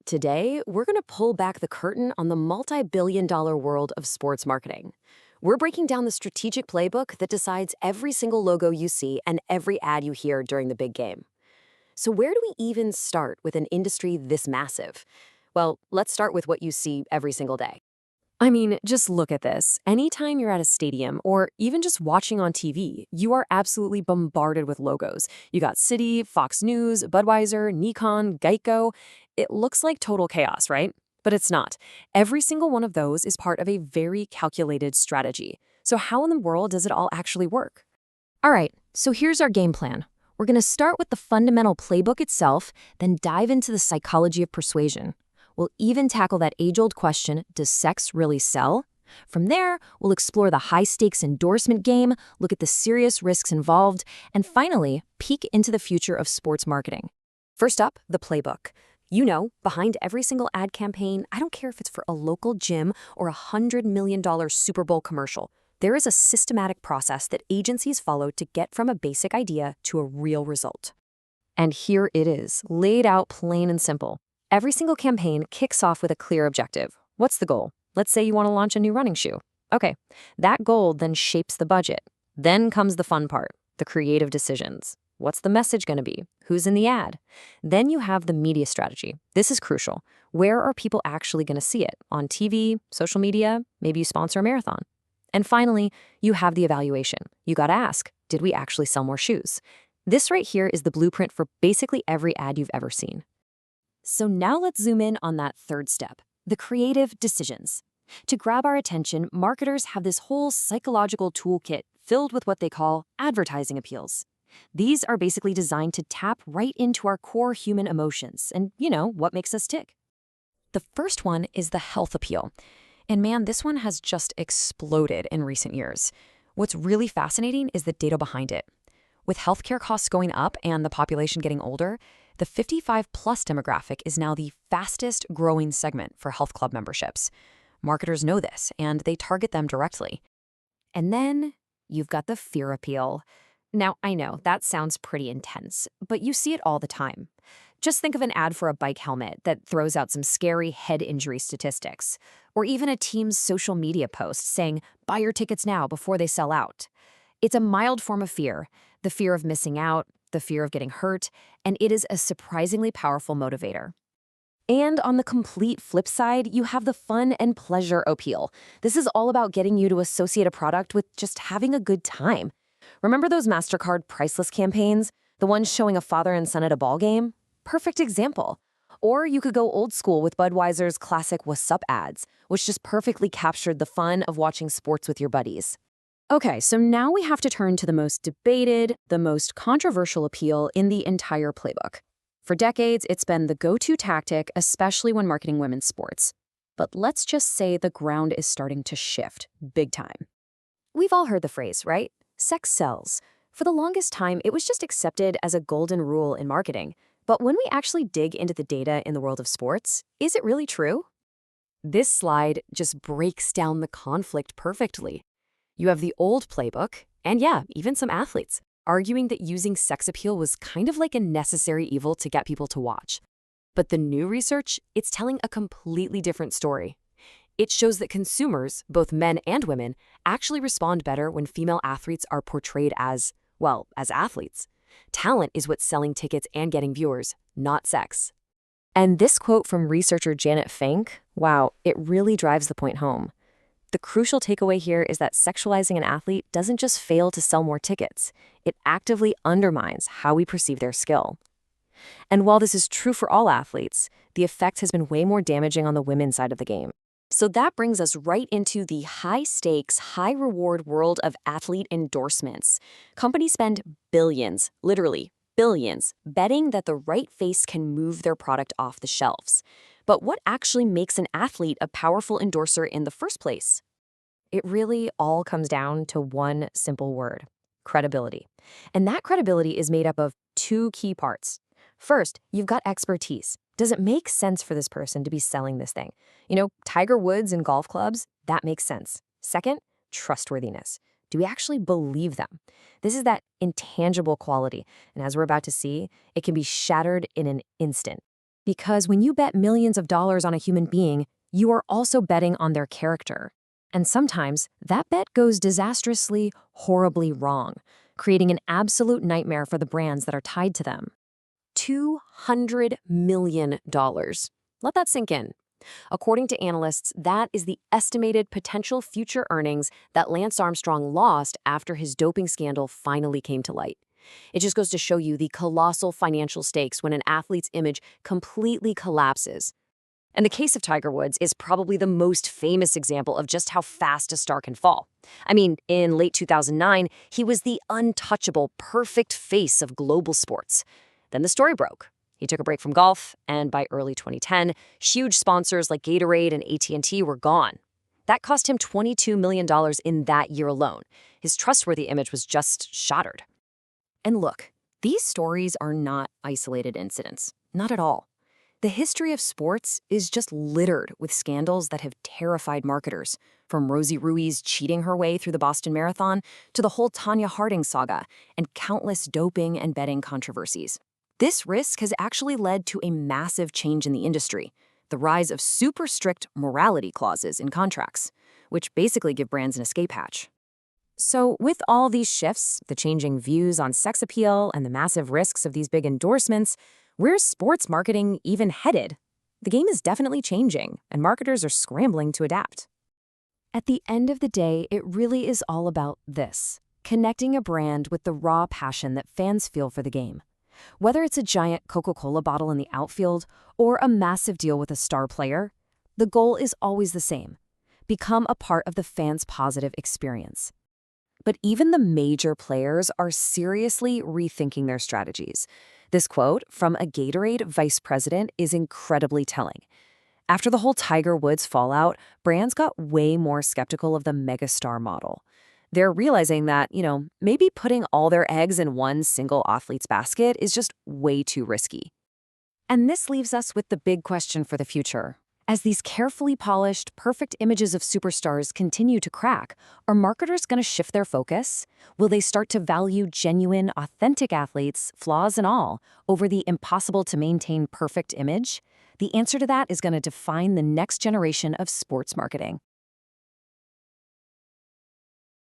Today, we're going to pull back the curtain on the multi-billion-dollar world of sports marketing. We're breaking down the strategic playbook that decides every single logo you see and every ad you hear during the big game. So where do we even start with an industry this massive? Well, let's start with what you see every single day. I mean, just look at this. Anytime you're at a stadium or even just watching on TV, you are absolutely bombarded with logos. You got Citi, Fox News, Budweiser, Nikon, Geico. It looks like total chaos, right? But it's not. Every single one of those is part of a very calculated strategy. So how in the world does it all actually work? All right, so here's our game plan. We're going to start with the fundamental playbook itself, then dive into the psychology of persuasion. We'll even tackle that age-old question, does sex really sell? From there, we'll explore the high-stakes endorsement game, look at the serious risks involved, and finally, peek into the future of sports marketing. First up, the playbook. You know, behind every single ad campaign, I don't care if it's for a local gym or a $100 million Super Bowl commercial, there is a systematic process that agencies follow to get from a basic idea to a real result. And here it is, laid out plain and simple. Every single campaign kicks off with a clear objective. What's the goal? Let's say you want to launch a new running shoe. Okay, that goal then shapes the budget. Then comes the fun part, the creative decisions. What's the message going to be? Who's in the ad? Then you have the media strategy. This is crucial. Where are people actually going to see it? On TV, social media, maybe you sponsor a marathon. And finally, you have the evaluation. You got to ask, did we actually sell more shoes? This right here is the blueprint for basically every ad you've ever seen. So now let's zoom in on that third step, the creative decisions. To grab our attention, marketers have this whole psychological toolkit filled with what they call advertising appeals. These are basically designed to tap right into our core human emotions and, what makes us tick. The first one is the health appeal. And man, this one has just exploded in recent years. What's really fascinating is the data behind it. With healthcare costs going up and the population getting older, the 55-plus demographic is now the fastest growing segment for health club memberships. Marketers know this, and they target them directly. And then you've got the fear appeal. Now, I know that sounds pretty intense, but you see it all the time. Just think of an ad for a bike helmet that throws out some scary head injury statistics, or even a team's social media post saying, buy your tickets now before they sell out. It's a mild form of fear, the fear of missing out, the fear of getting hurt, and it is a surprisingly powerful motivator. And on the complete flip side, you have the fun and pleasure appeal. This is all about getting you to associate a product with just having a good time. Remember those MasterCard priceless campaigns? The ones showing a father and son at a ball game? Perfect example. Or you could go old school with Budweiser's classic What's Up ads, which just perfectly captured the fun of watching sports with your buddies. Okay, so now we have to turn to the most debated, the most controversial appeal in the entire playbook. For decades, it's been the go-to tactic, especially when marketing women's sports. But let's just say the ground is starting to shift, big time. We've all heard the phrase, right? Sex sells. For the longest time, it was just accepted as a golden rule in marketing. But when we actually dig into the data in the world of sports, is it really true? This slide just breaks down the conflict perfectly. You have the old playbook, and yeah, even some athletes, arguing that using sex appeal was kind of like a necessary evil to get people to watch. But the new research, it's telling a completely different story. It shows that consumers, both men and women, actually respond better when female athletes are portrayed as athletes. Talent is what's selling tickets and getting viewers, not sex. And this quote from researcher Janet Fink, wow, it really drives the point home. The crucial takeaway here is that sexualizing an athlete doesn't just fail to sell more tickets. It actively undermines how we perceive their skill. And while this is true for all athletes, the effect has been way more damaging on the women's side of the game. So that brings us right into the high-stakes, high-reward world of athlete endorsements. Companies spend billions, literally billions, betting that the right face can move their product off the shelves. But what actually makes an athlete a powerful endorser in the first place? It really all comes down to one simple word: credibility. And that credibility is made up of two key parts. First, you've got expertise. Does it make sense for this person to be selling this thing? Tiger Woods and golf clubs, that makes sense. Second, trustworthiness. Do we actually believe them? This is that intangible quality. And as we're about to see, it can be shattered in an instant. Because when you bet millions of dollars on a human being, you are also betting on their character. And sometimes that bet goes disastrously, horribly wrong, creating an absolute nightmare for the brands that are tied to them. $200 million. Let that sink in. According to analysts, that is the estimated potential future earnings that Lance Armstrong lost after his doping scandal finally came to light. It just goes to show you the colossal financial stakes when an athlete's image completely collapses. And the case of Tiger Woods is probably the most famous example of just how fast a star can fall. I mean, in late 2009, he was the untouchable, perfect face of global sports. Then the story broke. He took a break from golf, and by early 2010, huge sponsors like Gatorade and AT&T were gone. That cost him $22 million in that year alone. His trustworthy image was just shattered. And look, these stories are not isolated incidents. Not at all. The history of sports is just littered with scandals that have terrified marketers, from Rosie Ruiz cheating her way through the Boston Marathon to the whole Tanya Harding saga and countless doping and betting controversies. This risk has actually led to a massive change in the industry, the rise of super strict morality clauses in contracts, which basically give brands an escape hatch. So with all these shifts, the changing views on sex appeal and the massive risks of these big endorsements, where's sports marketing even headed? The game is definitely changing, and marketers are scrambling to adapt. At the end of the day, it really is all about this: connecting a brand with the raw passion that fans feel for the game. Whether it's a giant Coca-Cola bottle in the outfield or a massive deal with a star player, the goal is always the same: become a part of the fans' positive experience. But even the major players are seriously rethinking their strategies. This quote from a Gatorade vice president is incredibly telling. After the whole Tiger Woods fallout, brands got way more skeptical of the megastar model. They're realizing that, maybe putting all their eggs in one single athlete's basket is just way too risky. And this leaves us with the big question for the future. As these carefully polished, perfect images of superstars continue to crack, are marketers going to shift their focus? Will they start to value genuine, authentic athletes, flaws and all, over the impossible-to-maintain perfect image? The answer to that is going to define the next generation of sports marketing.